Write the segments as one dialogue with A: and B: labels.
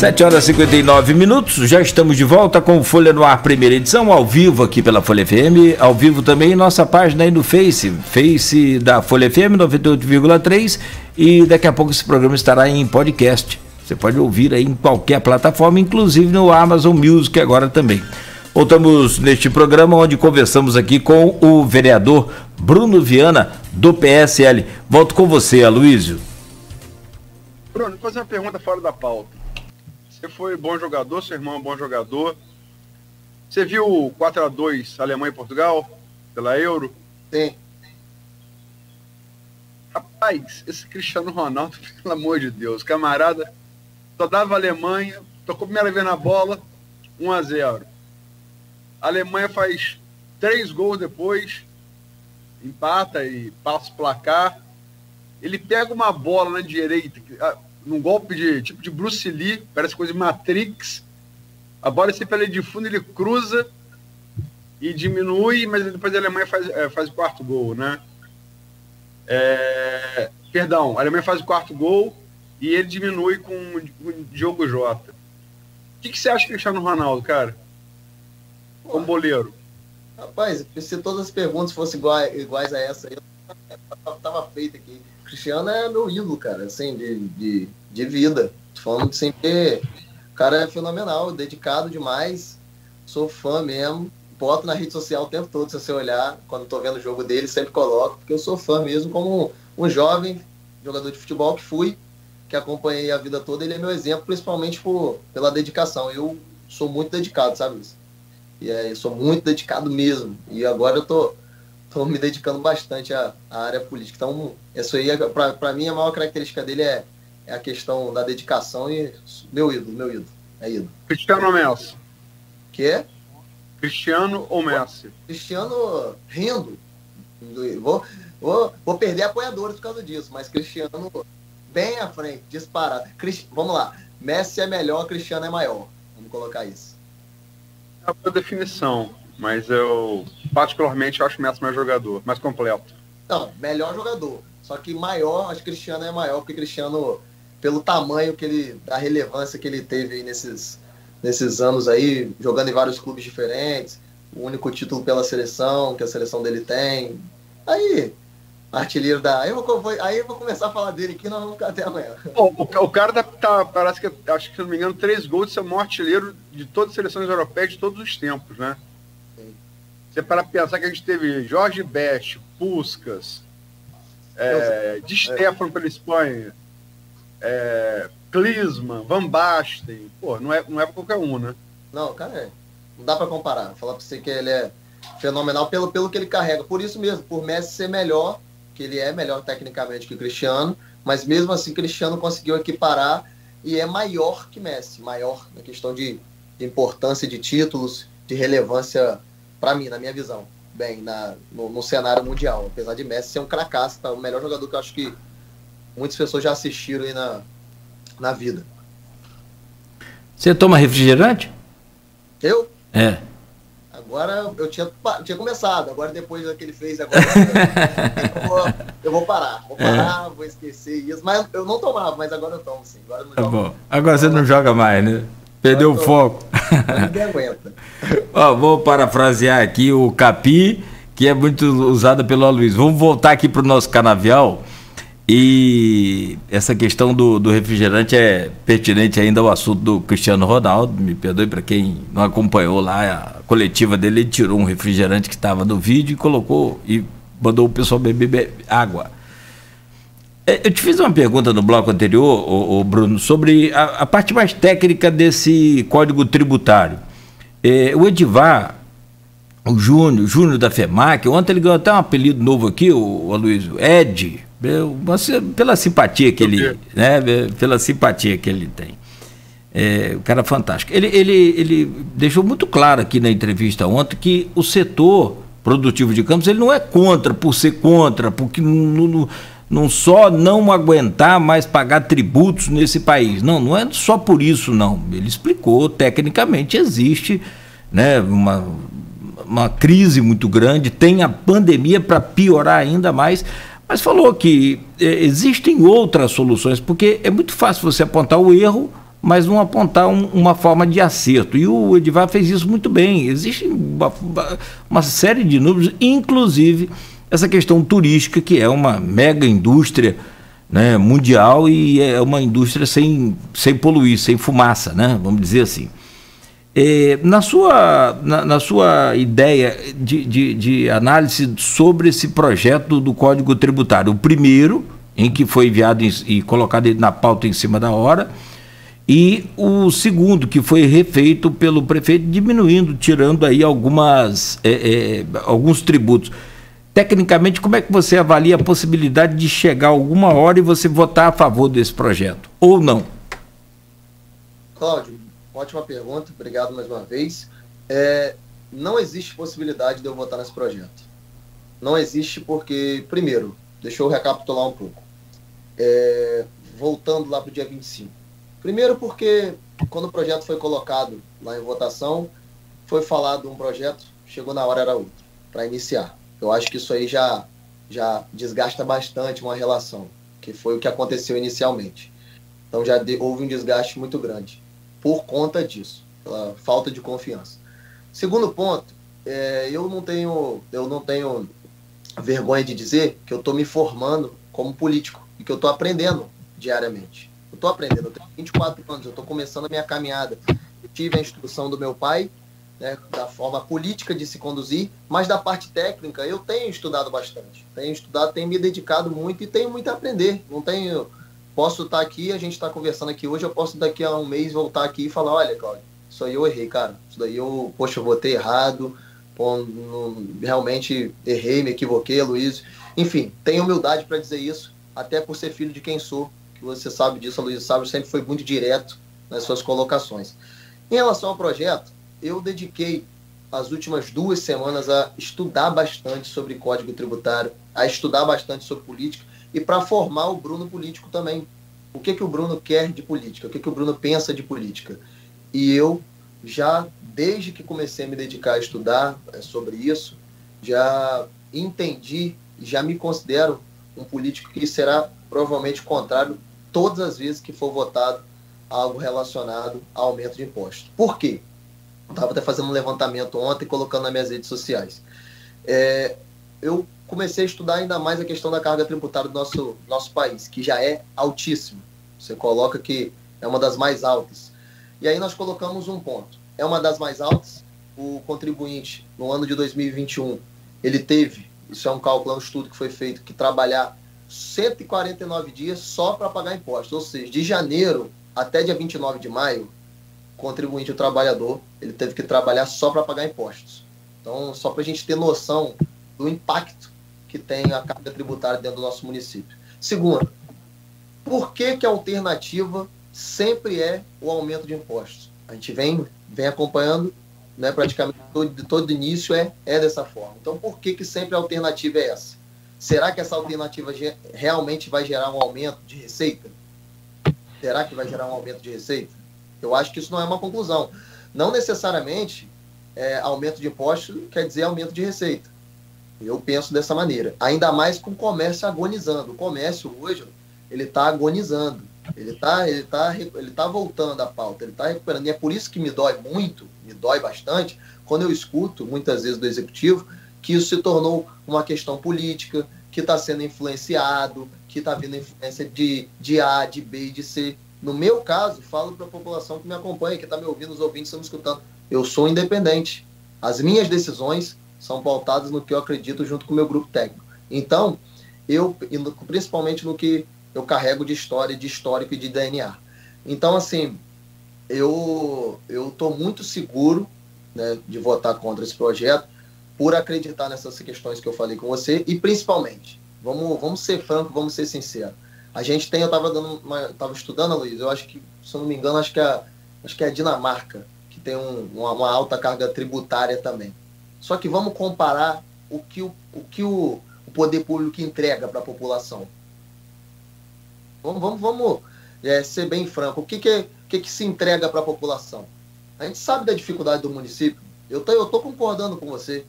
A: 7 horas e 59 minutos, já estamos de volta com o Folha no Ar, primeira edição, ao vivo aqui pela Folha FM, ao vivo também em nossa página aí no Face da Folha FM 98,3, e daqui a pouco esse programa estará em podcast. Você pode ouvir aí em qualquer plataforma, inclusive no Amazon Music agora também. Voltamos neste programa onde conversamos aqui com o vereador Bruno Viana, do PSL. Volto com você, Aloysio.
B: Bruno, vou fazer uma pergunta fora da pauta. Você foi bom jogador, seu irmão é bom jogador. Você viu o 4-2 Alemanha e Portugal pela Euro?
C: Sim.
B: Rapaz, esse Cristiano Ronaldo, pelo amor de Deus, camarada, só dava a Alemanha, tocou a primeira vez na bola, 1-0. A Alemanha faz 3 gols depois, empata e passa o placar. Ele pega uma bola na direita, num golpe de tipo de Bruce Lee, parece coisa de Matrix. A bola sempre ali de fundo, ele cruza e diminui, mas depois a Alemanha faz o quarto gol, né? Perdão, a Alemanha faz o quarto gol e ele diminui com o Diogo Jota. O que você acha do Cristiano Ronaldo, cara? Como boleiro.
C: Rapaz, se todas as perguntas fossem iguais a essa aí, eu tava feito aqui. Cristiano é meu ídolo, cara, assim, de vida. Tô falando de sempre. O cara é fenomenal, dedicado demais. Sou fã mesmo. Boto na rede social o tempo todo, se você olhar. Quando tô vendo o jogo dele, sempre coloco, porque eu sou fã mesmo, como um jovem jogador de futebol que acompanhei a vida toda. Ele é meu exemplo, principalmente pela dedicação. Eu sou muito dedicado, sabe isso? Eu sou muito dedicado mesmo. E agora eu tô me dedicando bastante à área política. Então, isso aí, para mim, a maior característica dele é a questão da dedicação e meu ídolo. É ídolo.
B: Cristiano ou Messi?
C: Que é?
B: Cristiano ou Messi?
C: Cristiano rindo. Vou perder apoiadores por causa disso, mas Cristiano bem à frente, disparado. Vamos lá. Messi é melhor, Cristiano é maior. Vamos colocar isso.
B: É a definição. Mas eu, particularmente, acho o Messi mais jogador, mais completo.
C: Não, melhor jogador. Só que maior, acho que Cristiano é maior, porque Cristiano, pelo tamanho da relevância que ele teve aí nesses anos aí, jogando em vários clubes diferentes, o único título pela seleção, que a seleção dele tem. Aí, artilheiro Aí eu vou começar a falar dele aqui, nós vamos ficar até amanhã.
B: O cara parece que, acho que, se não me engano, 3 gols de ser o maior artilheiro de todas as seleções europeias de todos os tempos, né? Você para pensar que a gente teve Jorge Best, Puskás, Di Stéfano pela Espanha, Klinsmann, Van Basten. Pô, não é pra qualquer um, né?
C: Não, cara, não dá pra comparar. Vou falar pra você que ele é fenomenal pelo que ele carrega. Por isso mesmo, por Messi ser melhor, que ele é melhor tecnicamente que o Cristiano, mas mesmo assim Cristiano conseguiu equiparar e é maior que Messi. Maior na questão de importância de títulos, de relevância, para mim, na minha visão, no cenário mundial. Apesar de Messi ser um cracaço, tá? O melhor jogador que eu acho que muitas pessoas já assistiram aí na vida.
A: Você toma refrigerante?
C: Eu?
A: É.
C: Agora, eu tinha começado, agora depois do que ele fez, agora eu vou parar, vou esquecer isso. Mas eu não tomava, mas agora eu tomo, sim. Agora eu não jogo.
A: Bom. Agora você não joga mais, né? Perdeu o foco.
C: Ninguém aguenta.
A: Vou parafrasear aqui o Capi, que é muito usada pelo Aloysio. Vamos voltar aqui para o nosso canavial. E essa questão do refrigerante é pertinente ainda ao assunto do Cristiano Ronaldo. Me perdoe para quem não acompanhou lá a coletiva dele. Ele tirou um refrigerante que estava no vídeo e colocou e mandou o pessoal beber água. Eu te fiz uma pergunta no bloco anterior, Bruno, sobre a parte mais técnica desse código tributário. O Edivar, o Júnior da FEMAC, ontem ele ganhou até um apelido novo aqui, o Aloysio, Ed, pela simpatia que ele, né, pela simpatia que ele tem. O cara é fantástico. Ele deixou muito claro aqui na entrevista ontem que o setor produtivo de Campos ele não é contra por ser contra, porque não só não aguentar mais pagar tributos nesse país. Não é só por isso, não. Ele explicou, tecnicamente existe, né, uma crise muito grande, tem a pandemia para piorar ainda mais, mas falou que existem outras soluções, porque é muito fácil você apontar o erro mas não apontar uma forma de acerto. E o Edivar fez isso muito bem. Existe uma série de números, inclusive essa questão turística, que é uma mega indústria, né, mundial, e é uma indústria sem poluir, sem fumaça, né, vamos dizer assim. Na sua ideia de análise sobre esse projeto do Código Tributário, o primeiro, em que foi enviado e colocado na pauta em cima da hora, e o segundo, que foi refeito pelo prefeito, diminuindo, tirando aí alguns tributos. Tecnicamente, como é que você avalia a possibilidade de chegar alguma hora e você votar a favor desse projeto, ou não?
C: Cláudio, ótima pergunta, obrigado mais uma vez. Não existe possibilidade de eu votar nesse projeto. Não existe porque, primeiro, deixa eu recapitular um pouco. Voltando lá para o dia 25. Primeiro porque, quando o projeto foi colocado lá em votação, foi falado um projeto, chegou na hora, era outro, para iniciar. Eu acho que isso aí já desgasta bastante uma relação, que foi o que aconteceu inicialmente. Então já houve um desgaste muito grande por conta disso, pela falta de confiança. Segundo ponto, eu não tenho vergonha de dizer que eu estou me formando como político e que eu estou aprendendo diariamente. Eu estou aprendendo, eu tenho 24 anos, eu estou começando a minha caminhada. Eu tive a instrução do meu pai, né, da forma política de se conduzir, mas da parte técnica eu tenho estudado bastante. Tenho me dedicado muito e tenho muito a aprender. Posso estar aqui, a gente está conversando aqui hoje, eu posso daqui a um mês voltar aqui e falar, olha, Cláudio, isso aí eu errei, cara. Isso daí eu votei errado, realmente errei, me equivoquei, Luiz. Enfim, tenho humildade para dizer isso, até por ser filho de quem sou, que você sabe disso, Luiz sabe, sempre foi muito direto nas suas colocações. Em relação ao projeto, eu dediquei as últimas 2 semanas a estudar bastante sobre Código Tributário, a estudar bastante sobre política e para formar o Bruno político também. O que o Bruno quer de política? O que o Bruno pensa de política? E eu já, desde que comecei a me dedicar a estudar sobre isso, já entendi, já me considero um político que será provavelmente contrário todas as vezes que for votado algo relacionado ao aumento de impostos. Por quê? Eu estava até fazendo um levantamento ontem, colocando nas minhas redes sociais. Eu comecei a estudar ainda mais a questão da carga tributária do nosso país, que já é altíssima. Você coloca que é uma das mais altas. E aí nós colocamos um ponto. É uma das mais altas. O contribuinte, no ano de 2021, ele teve, isso é um cálculo, é um estudo que foi feito, que trabalhar 149 dias só para pagar impostos. Ou seja, de janeiro até dia 29 de maio, o contribuinte, o trabalhador, ele teve que trabalhar só para pagar impostos. Então, só para a gente ter noção do impacto que tem a carga tributária dentro do nosso município. Segundo, por que a alternativa sempre é o aumento de impostos? A gente vem acompanhando, né, praticamente todo início é dessa forma. Então, por que sempre a alternativa é essa? Será que essa alternativa realmente vai gerar um aumento de receita? Será que vai gerar um aumento de receita? Eu acho que isso não é uma conclusão. Não necessariamente aumento de impostos quer dizer aumento de receita. Eu penso dessa maneira. Ainda mais com o comércio agonizando. O comércio hoje, ele está agonizando. Ele tá voltando à pauta, ele está recuperando. E é por isso que me dói muito, me dói bastante, quando eu escuto, muitas vezes do Executivo, que isso se tornou uma questão política, que está sendo influenciado, que está vindo influência de A, de B e de C. No meu caso, falo para a população que me acompanha, que está me ouvindo, os ouvintes estão me escutando. Eu sou independente. As minhas decisões são pautadas no que eu acredito junto com o meu grupo técnico. Então, principalmente no que eu carrego de história, de histórico e de DNA. Então, assim, eu estou muito seguro, né, de votar contra esse projeto, por acreditar nessas questões que eu falei com você, e principalmente, vamos ser francos, vamos ser sinceros. A gente tem, eu estava estudando, Luiz, eu acho que, se eu não me engano, acho que é a Dinamarca, que tem uma alta carga tributária também. Só que vamos comparar o que o poder público entrega para a população. Vamos ser bem franco. O que se entrega para a população? A gente sabe da dificuldade do município. Eu tô concordando com você,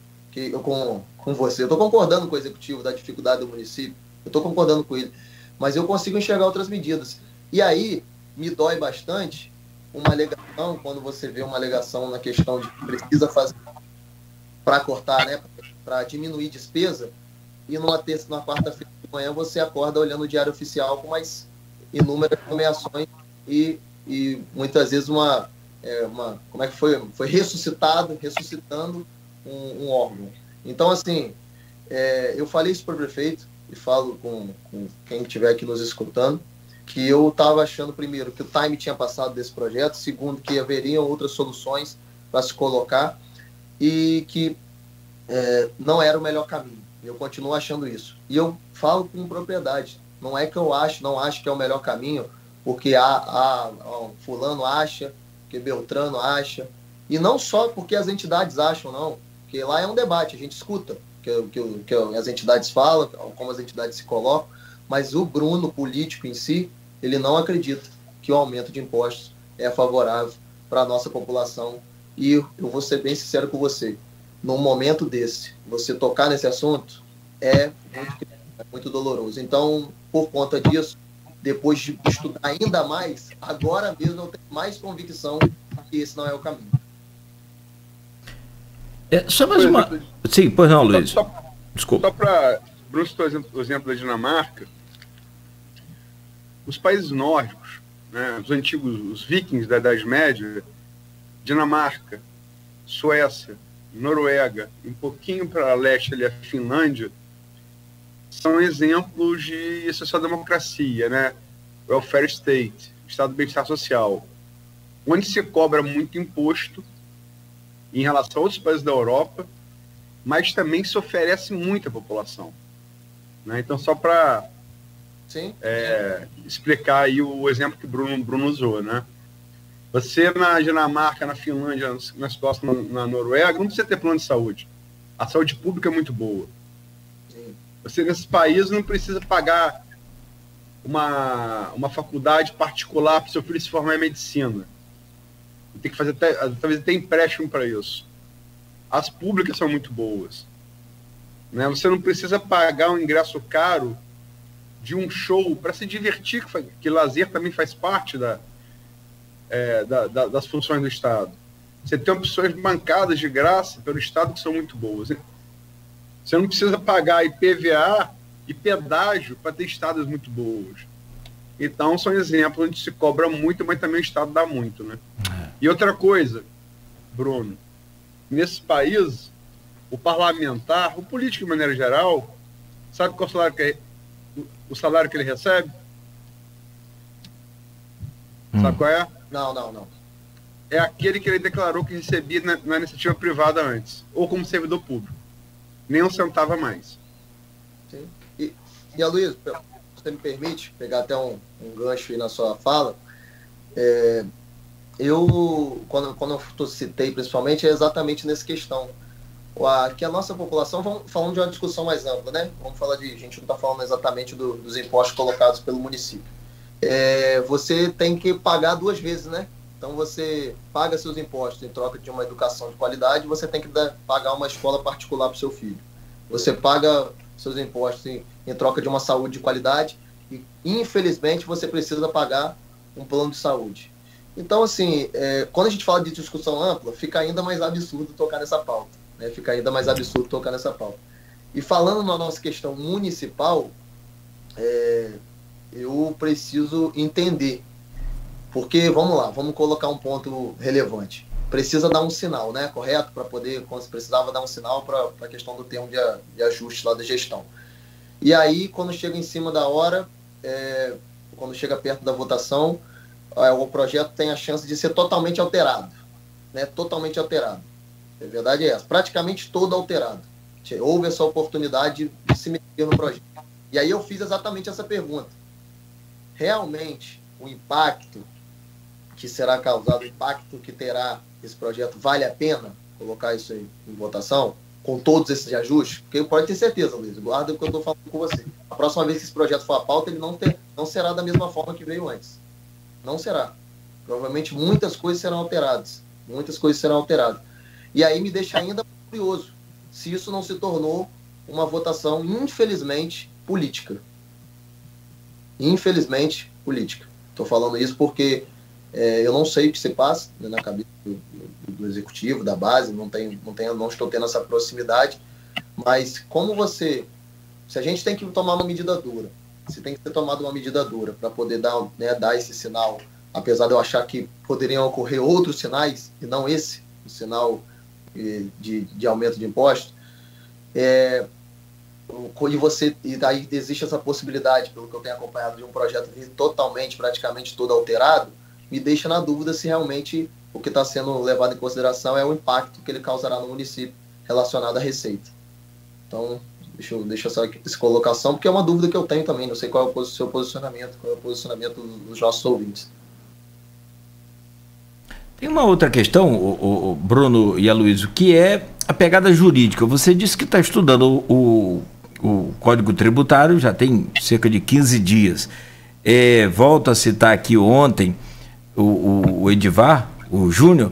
C: com você. Eu estou concordando com o Executivo da dificuldade do município. Eu estou concordando com ele. Mas eu consigo enxergar outras medidas. E aí, me dói bastante uma alegação, quando você vê uma alegação na questão de que precisa fazer para cortar, né, para diminuir despesa, e numa terça, numa quarta-feira de manhã você acorda olhando o Diário Oficial com mais inúmeras nomeações e muitas vezes como é que foi ressuscitando um órgão. Então, assim, eu falei isso para o prefeito e falo com quem estiver aqui nos escutando, que eu estava achando, primeiro, que o time tinha passado desse projeto, segundo, que haveriam outras soluções para se colocar e que não era o melhor caminho. Eu continuo achando isso. E eu falo com propriedade. Não é que eu não acho que é o melhor caminho, porque fulano acha, que Beltrano acha. E não só porque as entidades acham, não. Porque lá é um debate, a gente escuta que as entidades falam, como as entidades se colocam, mas o Bruno, político em si, ele não acredita que o aumento de impostos é favorável para a nossa população. E eu vou ser bem sincero com você. Num momento desse, você tocar nesse assunto é muito doloroso. Então, por conta disso, depois de estudar ainda mais, agora mesmo eu tenho mais convicção que esse não é o caminho.
A: Só mais uma... Sim, pois não, Luiz.
B: Desculpa. Só para Bruno citou o exemplo da Dinamarca, os países nórdicos, né, os antigos, os vikings da Idade Média, Dinamarca, Suécia, Noruega, um pouquinho para leste ali a Finlândia, são exemplos de social-democracia, né? Welfare state, estado de bem-estar social, onde se cobra muito imposto em relação a outros países da Europa, mas também se oferece muito à população, né? Então, só para explicar aí o exemplo que o Bruno usou, né? Você na Dinamarca, na Finlândia, na Escócia, na Noruega, não precisa ter plano de saúde. A saúde pública é muito boa. Sim. Você nesses países não precisa pagar uma faculdade particular para o seu filho se formar em medicina. Tem que fazer talvez até empréstimo para isso. As públicas são muito boas, né? Você não precisa pagar um ingresso caro de um show para se divertir, que lazer também faz parte das funções do Estado. Você tem opções bancadas de graça pelo Estado que são muito boas. Você não precisa pagar IPVA e pedágio para ter estradas muito boas. Então, são exemplos onde se cobra muito, mas também o Estado dá muito, né? E outra coisa, Bruno, nesses países, o parlamentar, o político de maneira geral, sabe qual o salário que ele recebe? Sabe qual é?
C: Não.
B: É aquele que ele declarou que recebia na iniciativa privada antes, ou como servidor público. Nem um centavo a mais.
C: Sim. E Aloysio, você me permite pegar até um gancho aí na sua fala? Quando eu citei principalmente, é exatamente nessa questão. Que a nossa população, vamos falando de uma discussão mais ampla, né? A gente não está falando exatamente dos impostos colocados pelo município. Você tem que pagar duas vezes, né? Então você paga seus impostos em troca de uma educação de qualidade, você tem que pagar uma escola particular para o seu filho. Você paga seus impostos em troca de uma saúde de qualidade e, infelizmente, você precisa pagar um plano de saúde. Então, assim, quando a gente fala de discussão ampla, fica ainda mais absurdo tocar nessa pauta, né? E falando na nossa questão municipal, eu preciso entender. Porque, vamos lá, vamos colocar um ponto relevante. Precisa dar um sinal, né? Correto? Precisava dar um sinal para a questão do termo de ajuste lá da gestão. E aí, quando chega em cima da hora, quando chega perto da votação, o projeto tem a chance de ser totalmente alterado. Né? Totalmente alterado. A verdade é essa. Praticamente todo alterado. Houve essa oportunidade de se meter no projeto. E aí eu fiz exatamente essa pergunta. Realmente, o impacto que será causado, o impacto que terá esse projeto, vale a pena colocar isso aí em votação, com todos esses ajustes? Porque pode ter certeza, Luiz, guarda o que eu estou falando com você. A próxima vez que esse projeto for à pauta, ele não será da mesma forma que veio antes. Não será. Provavelmente muitas coisas serão alteradas. E aí me deixa ainda curioso se isso não se tornou uma votação, infelizmente, política. Estou falando isso porque Eu não sei o que se passa, né, na cabeça do executivo, da base, não estou tendo essa proximidade, mas se a gente tem que tomar uma medida dura, se tem que ser tomada uma medida dura para poder dar esse sinal, apesar de eu achar que poderiam ocorrer outros sinais, e não esse, o sinal de aumento de impostos, e daí existe essa possibilidade, pelo que eu tenho acompanhado, de um projeto totalmente, praticamente todo alterado, me deixa na dúvida se realmente o que está sendo levado em consideração é o impacto que ele causará no município relacionado à receita. Então, deixa só essa colocação, porque é uma dúvida que eu tenho também, não sei qual é o seu posicionamento, qual é o posicionamento dos nossos ouvintes.
A: Tem uma outra questão, o Bruno e a Luiz, que é a pegada jurídica. Você disse que está estudando o Código Tributário, já tem cerca de 15 dias. Volto a citar aqui ontem o Edivar, o Júnior,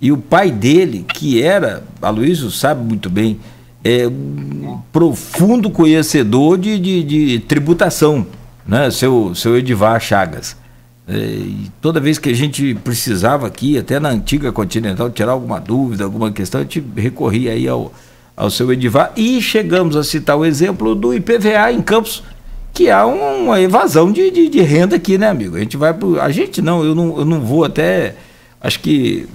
A: e o pai dele, que era, a Luísa sabe muito bem, um profundo conhecedor de tributação, né? Seu Edivar Chagas. E toda vez que a gente precisava aqui, até na antiga Continental, tirar alguma dúvida, alguma questão, a gente recorria aí ao seu Edivar, e chegamos a citar o exemplo do IPVA em Campos, que há uma evasão de renda aqui, né, amigo? A gente vai a gente não, eu não vou até, acho que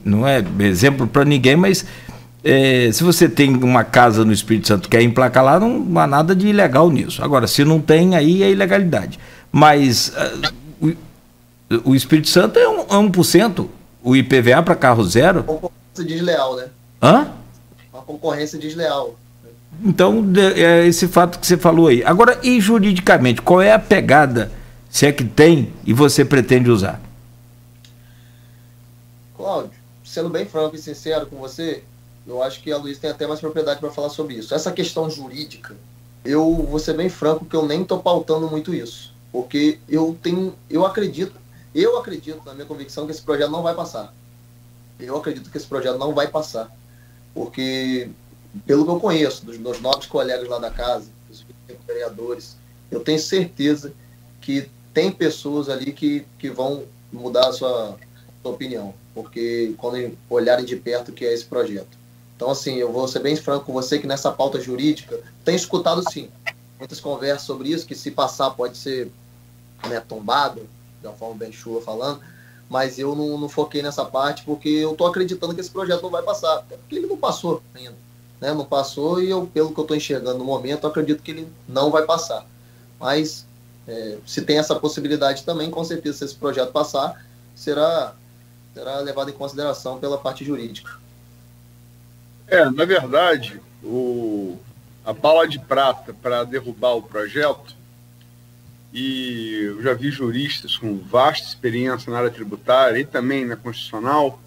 A: não é exemplo para ninguém, mas se você tem uma casa no Espírito Santo que quer emplacar lá, não há nada de ilegal nisso. Agora, se não tem, aí é ilegalidade. Mas o Espírito Santo é 1%, o IPVA para carro zero.
C: Concorrência desleal, né?
A: Hã?
C: Uma concorrência desleal.
A: Então, é esse fato que você falou aí. Agora, e juridicamente, qual é a pegada, se é que tem, e você pretende usar?
C: Cláudio, sendo bem franco e sincero com você, eu acho que a Luiz tem até mais propriedade para falar sobre isso. Essa questão jurídica, eu vou ser bem franco que eu nem estou pautando muito isso. Porque eu acredito na minha convicção que esse projeto não vai passar. Eu acredito que esse projeto não vai passar. Porque, pelo que eu conheço, dos meus novos colegas lá da casa, dos vereadores, eu tenho certeza que tem pessoas ali que vão mudar a sua opinião. Porque quando olharem de perto o que é esse projeto. Então, assim, eu vou ser bem franco com você que nessa pauta jurídica, tenho escutado, sim, muitas conversas sobre isso, que se passar pode ser, né, tombado, de uma forma bem chula falando, mas eu não foquei nessa parte porque eu estou acreditando que esse projeto não vai passar, até porque ele não passou ainda, né? Não passou e pelo que eu estou enxergando no momento, eu acredito que ele não vai passar. Mas se tem essa possibilidade também, com certeza, se esse projeto passar, será levado em consideração pela parte jurídica.
B: Na verdade, a bala de prata para derrubar o projeto, e eu já vi juristas com vasta experiência na área tributária e também na constitucional,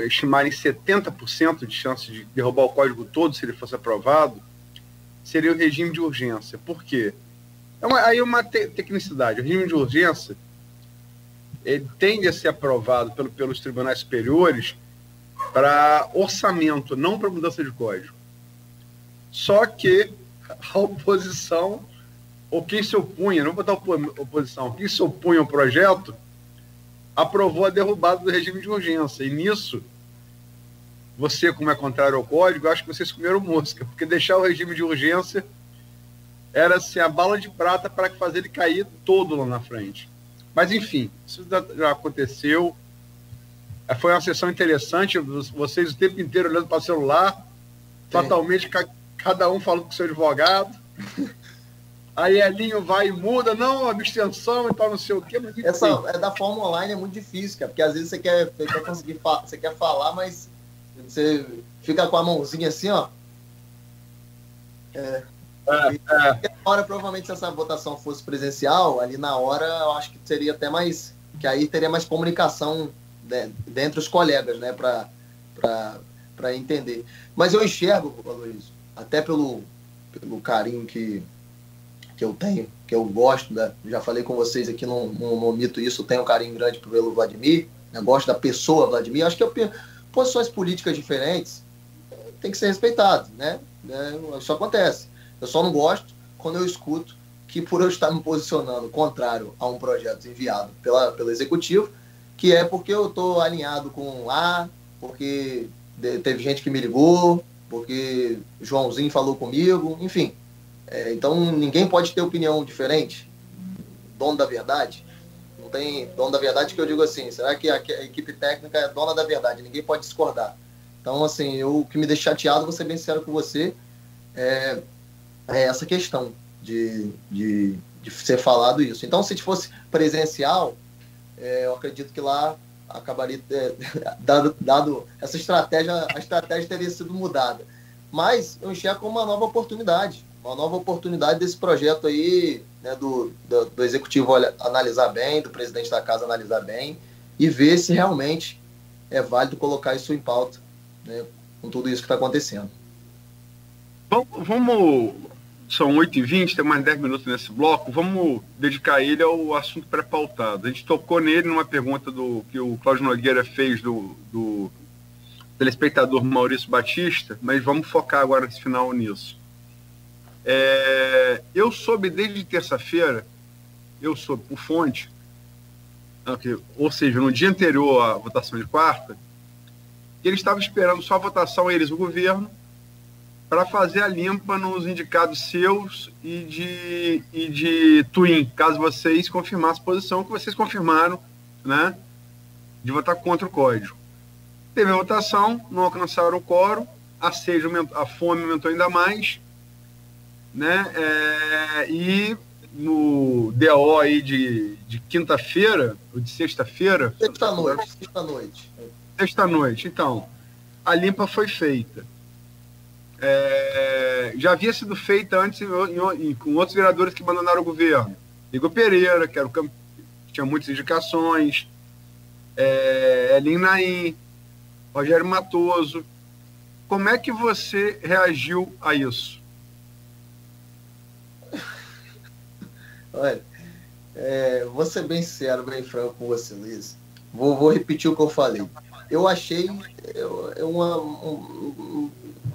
B: estimarem 70% de chance de derrubar o código todo se ele fosse aprovado, seria o regime de urgência. Por quê? Aí é uma tecnicidade. O regime de urgência ele tende a ser aprovado pelos tribunais superiores para orçamento, não para mudança de código. Só que a oposição, ou quem se opunha, não vou botar oposição, quem se opunha ao projeto, aprovou a derrubada do regime de urgência. E nisso, você, como é contrário ao código, acho que vocês comeram mosca, porque deixar o regime de urgência era assim, a bala de prata para fazer ele cair todo lá na frente. Mas, enfim, isso já aconteceu. Foi uma sessão interessante, vocês o tempo inteiro olhando para o celular, fatalmente cada um falando com o seu advogado. Aí Elinho vai e muda, não, abstenção e tal, não sei o quê. Mas
C: essa da forma online é muito difícil, cara, porque às vezes você quer conseguir você quer falar, mas você fica com a mãozinha assim, ó. Na hora, provavelmente, se essa votação fosse presencial, ali na hora, eu acho que seria até mais, que aí teria mais comunicação dentre os colegas, né, para entender. Mas eu enxergo, Aloysio, até pelo carinho que eu tenho, que eu gosto, já falei com vocês aqui, não omito isso, tenho um carinho grande pelo Vladimir, eu gosto da pessoa Vladimir, acho que posições políticas diferentes tem que ser respeitado, né? Isso acontece. Eu só não gosto quando eu escuto que por eu estar me posicionando contrário a um projeto enviado pelo Executivo, que é porque eu estou alinhado com A, porque teve gente que me ligou, porque Joãozinho falou comigo, enfim. Então, ninguém pode ter opinião diferente. Dono da verdade. Não tem dono da verdade, que eu digo assim, será que a equipe técnica é dona da verdade? Ninguém pode discordar. Então, assim, o que me deixa chateado, vou ser bem sincero com você, é essa questão de ser falado isso. Então, se fosse presencial, eu acredito que lá acabaria, dado essa estratégia, a estratégia teria sido mudada. Mas eu enxergo como uma nova oportunidade desse projeto aí, né, do Executivo analisar bem, do presidente da Casa analisar bem e ver se realmente é válido colocar isso em pauta, né, com tudo isso que está acontecendo.
B: Vamos, são 8h20, tem mais 10 minutos nesse bloco, vamos dedicar ele ao assunto pré-pautado. A gente tocou nele numa pergunta que o Cláudio Nogueira fez do telespectador Maurício Batista, mas vamos focar agora nesse final nisso. Eu soube desde terça-feira, eu soube por fonte, ou seja, no dia anterior à votação de quarta, que eles estavam esperando só a votação, o governo, para fazer a limpa nos indicados seus e de Twin, caso vocês confirmassem a posição que vocês confirmaram, né, de votar contra o código. Teve a votação, não alcançaram o quórum, a fome aumentou ainda mais, né, e no DO aí de quinta-feira, ou de sexta-feira... Sexta-noite, então, a limpa foi feita. Já havia sido feita antes com outros vereadores que abandonaram o governo. Igor Pereira, que tinha muitas indicações, Elin Naim, Rogério Matoso. Como é que você reagiu a isso?
C: Olha, vou ser bem sincero, bem franco com você, Luiz. Vou repetir o que eu falei. Eu achei um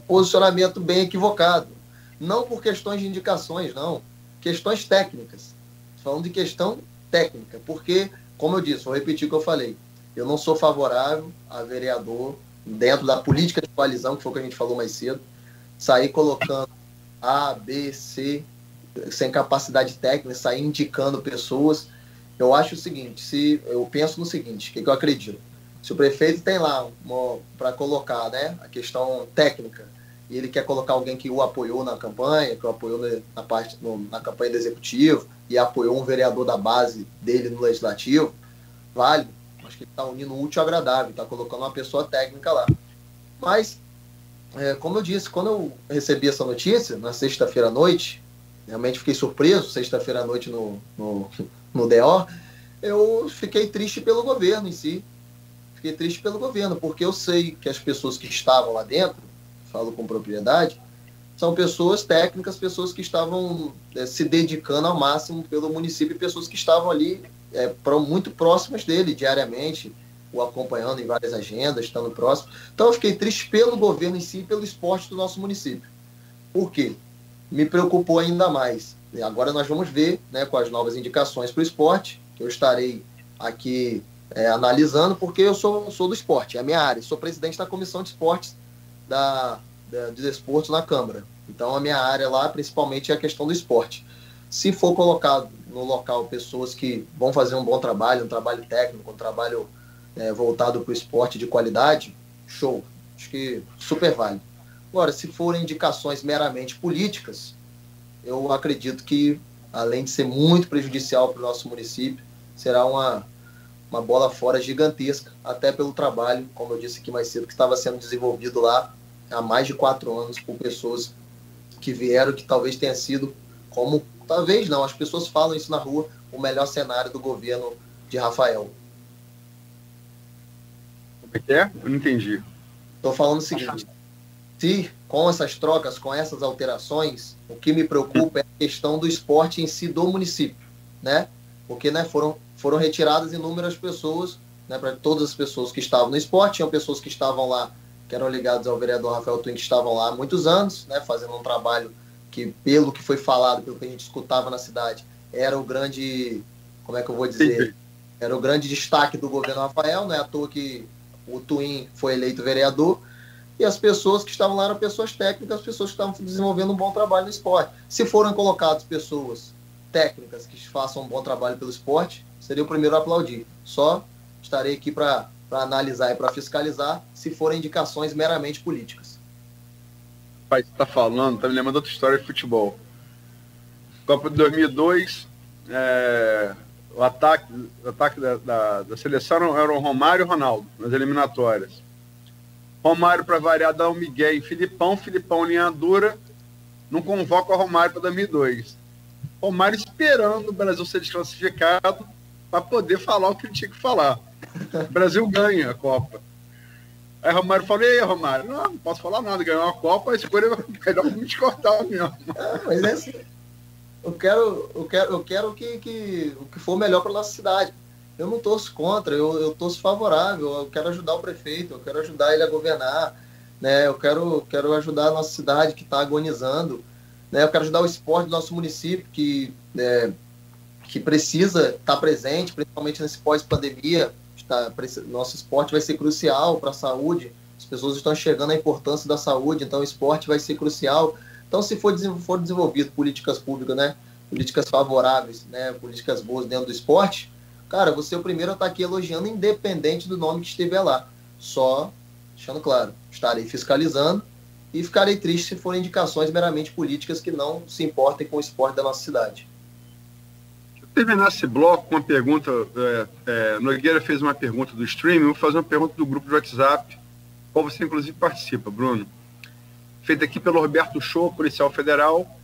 C: posicionamento bem equivocado. Não por questões de indicações, não. Questões técnicas. Falando de questão técnica. Porque, como eu disse, vou repetir o que eu falei. Eu não sou favorável a vereador, dentro da política de coalizão, que foi o que a gente falou mais cedo, sair colocando A, B, C, sem capacidade técnica, sair indicando pessoas. Eu acho o seguinte, eu penso no seguinte, o que eu acredito? Se o prefeito tem lá para colocar, né, a questão técnica, e ele quer colocar alguém que o apoiou na campanha, que o apoiou na campanha do Executivo, e apoiou um vereador da base dele no Legislativo, válido. Acho que ele está unindo o útil ao agradável, está colocando uma pessoa técnica lá. Mas, como eu disse, quando eu recebi essa notícia, na sexta-feira à noite, realmente fiquei surpreso, sexta-feira à noite no DO, eu fiquei triste pelo governo em si. Fiquei triste pelo governo, porque eu sei que as pessoas que estavam lá dentro, falo com propriedade, são pessoas técnicas, pessoas que estavam se dedicando ao máximo pelo município, e pessoas que estavam ali muito próximas dele diariamente, o acompanhando em várias agendas, estando próximo. Então eu fiquei triste pelo governo em si e pelo esporte do nosso município. Por quê? Me preocupou ainda mais. Agora nós vamos ver, né, com as novas indicações para o esporte, que eu estarei aqui analisando, porque eu sou do esporte, é a minha área. Sou presidente da Comissão de Esportes de Desportos na Câmara. Então, a minha área lá, principalmente, é a questão do esporte. Se for colocado no local pessoas que vão fazer um bom trabalho, um trabalho técnico, um trabalho voltado para o esporte de qualidade, show. Acho que super válido. Agora, se forem indicações meramente políticas, eu acredito que, além de ser muito prejudicial para o nosso município, será uma bola fora gigantesca, até pelo trabalho, como eu disse aqui mais cedo, que estava sendo desenvolvido lá há mais de 4 anos por pessoas que vieram, que talvez tenha sido, talvez não, as pessoas falam isso na rua, o melhor cenário do governo de Rafael.
B: Como é que é? Eu não entendi.
C: Estou falando o seguinte, se com essas trocas, com essas alterações, o que me preocupa é a questão do esporte em si do município, né? Porque, né, foram retiradas inúmeras pessoas, né, para todas as pessoas que estavam no esporte, tinham pessoas que estavam lá, que eram ligadas ao vereador Rafael Twin, que estavam lá há muitos anos, né, fazendo um trabalho que, pelo que foi falado, pelo que a gente escutava na cidade, era o grande, como é que eu vou dizer,
B: Sim.
C: era o grande destaque do governo Rafael, não é à toa que o Twin foi eleito vereador, e as pessoas que estavam lá eram pessoas técnicas, pessoas que estavam desenvolvendo um bom trabalho no esporte. Se forem colocadas pessoas técnicas que façam um bom trabalho pelo esporte, seria o primeiro a aplaudir. Só estarei aqui para analisar e para fiscalizar se forem indicações meramente políticas.
B: Pai, você está falando, tá me lembrando outra história de futebol. Copa de 2002, o ataque da seleção era o Romário e o Ronaldo, nas eliminatórias. Romário, para variar, dá um migué em Filipão, linha dura, não convoca o Romário para 2002. Romário esperando o Brasil ser desclassificado para poder falar o que ele tinha que falar. O Brasil ganha a Copa. Aí Romário falou, e aí, Romário? Não posso falar nada, ganhou a Copa, a escolha é melhor me descortar mesmo.
C: Mas é assim, eu quero que o que for melhor para nossa cidade. Eu não torço contra, eu torço favorável, eu quero ajudar o prefeito, eu quero ajudar ele a governar, né? Eu quero ajudar a nossa cidade que está agonizando, né? Eu quero ajudar o esporte do nosso município que precisa estar presente, principalmente nesse pós-pandemia. Nosso esporte vai ser crucial para a saúde, as pessoas estão enxergando a importância da saúde, então o esporte vai ser crucial. Então, se for desenvolvido políticas públicas, né? Políticas favoráveis, né? Políticas boas dentro do esporte, cara, você é o primeiro a estar aqui elogiando, independente do nome que estiver lá. Só, deixando claro, estarei fiscalizando e ficarei triste se forem indicações meramente políticas que não se importem com o esporte da nossa cidade.
B: Deixa eu terminar esse bloco com uma pergunta. Nogueira fez uma pergunta do streaming, eu vou fazer uma pergunta do grupo de WhatsApp, qual você inclusive participa, Bruno. Feita aqui pelo Roberto Show, policial federal,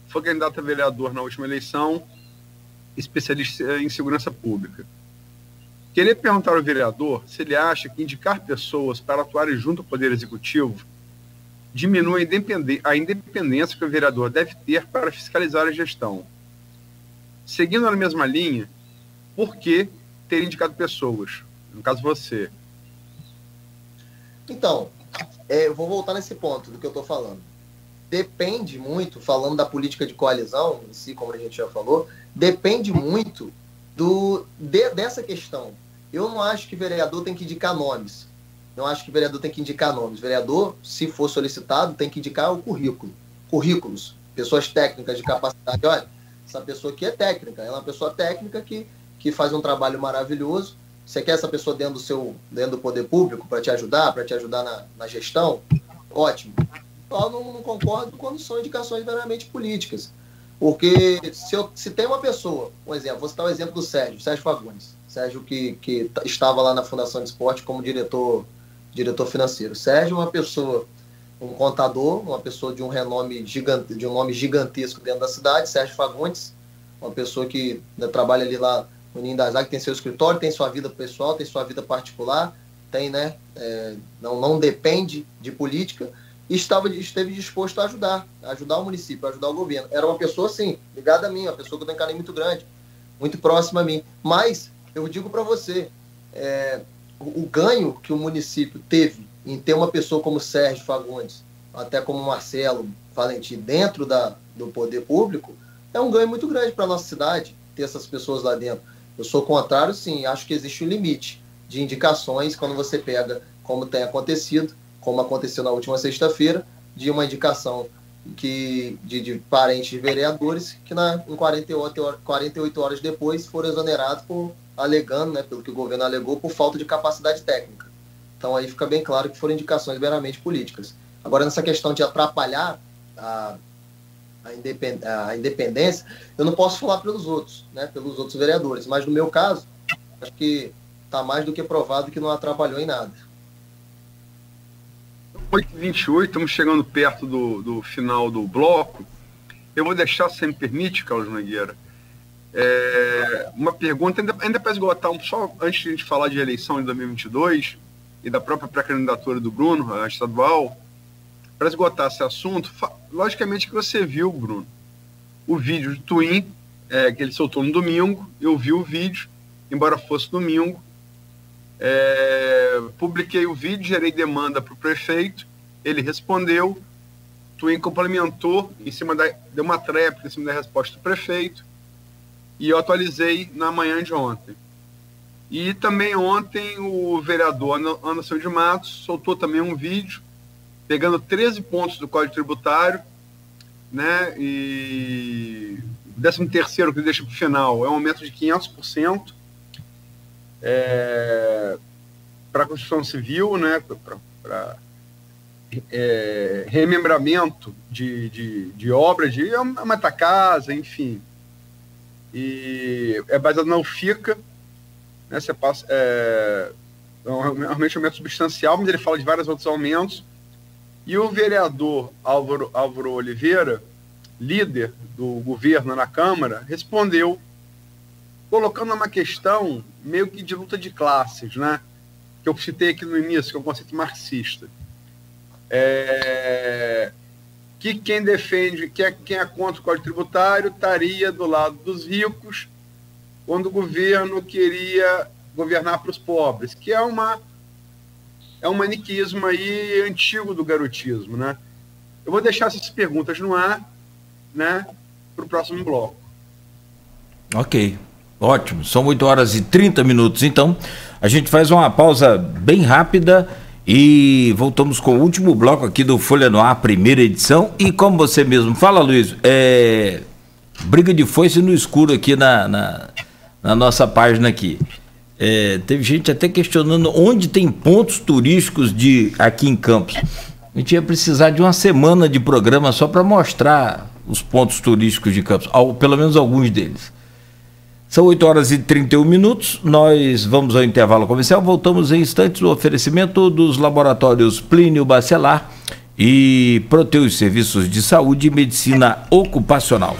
B: foi candidato a vereador na última eleição, especialista em segurança pública. Queria perguntar ao vereador se ele acha que indicar pessoas para atuarem junto ao Poder Executivo diminui a independência que o vereador deve ter para fiscalizar a gestão. Seguindo na mesma linha, por que ter indicado pessoas? No caso, você.
C: Então, eu vou voltar nesse ponto do que eu estou falando. Depende muito, falando da política de coalizão, em si, como a gente já falou, depende muito dessa questão. Eu não acho que vereador tem que indicar nomes. Não acho que vereador tem que indicar nomes. Vereador, se for solicitado, tem que indicar o currículo. Currículos. Pessoas técnicas de capacidade. Olha, essa pessoa aqui é técnica. Ela é uma pessoa técnica que faz um trabalho maravilhoso. Você quer essa pessoa dentro do poder público para te ajudar na gestão? Ótimo. Eu não concordo quando são indicações meramente políticas. Porque se tem uma pessoa, um exemplo, vou citar o exemplo do Sérgio Fagundes. Sérgio que estava lá na Fundação de Esporte como diretor financeiro. Sérgio é uma pessoa, um contador, uma pessoa de um renome de um nome gigantesco dentro da cidade. Sérgio Fagundes, uma pessoa que trabalha ali lá no Ninho das Águias, tem seu escritório, tem sua vida pessoal, tem sua vida particular, tem, né? Não depende de política. E esteve disposto a ajudar o município, a ajudar o governo. Era uma pessoa, sim, ligada a mim, uma pessoa que eu tenho um carinho muito grande, muito próxima a mim. Mas, eu digo para você, o ganho que o município teve em ter uma pessoa como Sérgio Fagundes, até como Marcelo Valentim, dentro do poder público, é um ganho muito grande para a nossa cidade, ter essas pessoas lá dentro. Eu sou contrário, sim, acho que existe um limite de indicações quando você pega, como tem acontecido, como aconteceu na última sexta-feira, de uma indicação de parentes de vereadores que em 48 horas depois foram exonerados alegando, né, pelo que o governo alegou, por falta de capacidade técnica. Então aí fica bem claro que foram indicações meramente políticas. Agora, nessa questão de atrapalhar a independência, eu não posso falar pelos outros, né, pelos outros vereadores, mas no meu caso, acho que está mais do que provado que não atrapalhou em nada.
B: 8h28, estamos chegando perto do final do bloco. Eu vou deixar, se me permite, Carlos Nogueira, uma pergunta, ainda para esgotar, só antes de a gente falar de eleição de 2022 e da própria pré-candidatura do Bruno, a estadual, para esgotar esse assunto, logicamente que você viu, Bruno, o vídeo do Twin, que ele soltou no domingo. Eu vi o vídeo, embora fosse domingo. Publiquei o vídeo, gerei demanda para o prefeito, ele respondeu, Twin complementou, deu uma tréplica em cima da resposta do prefeito, e eu atualizei na manhã de ontem. E também ontem o vereador Anderson de Matos soltou também um vídeo, pegando 13 pontos do Código Tributário, né, e o 13º que ele deixa para o final é um aumento de 500% para a Constituição Civil, né, para remembramento de obra, de aumentar casa, enfim. E é baseado na UFICA, né, você passa, realmente um aumento substancial, mas ele fala de vários outros aumentos. E o vereador Álvaro Oliveira, líder do governo na Câmara, respondeu, colocando uma questão meio que de luta de classes, né, que eu citei aqui no início, que é um conceito marxista. Que quem defende, quem é contra o Código Tributário, estaria do lado dos ricos, quando o governo queria governar para os pobres, que é um maniqueísmo aí antigo do garotismo, né? Eu vou deixar essas perguntas no ar, né, para o próximo bloco.
A: Ok, ótimo. São 8h30, então a gente faz uma pausa bem rápida e voltamos com o último bloco aqui do Folha no Ar, primeira edição. E como você mesmo fala, Luiz, briga de foice no escuro aqui na nossa página aqui. Teve gente até questionando onde tem pontos turísticos aqui em Campos. A gente ia precisar de uma semana de programa só para mostrar os pontos turísticos de Campos, pelo menos alguns deles. São 8h31, nós vamos ao intervalo comercial, voltamos em instantes no oferecimento dos laboratórios Plínio Bacelar e Proteus Serviços de Saúde e Medicina Ocupacional.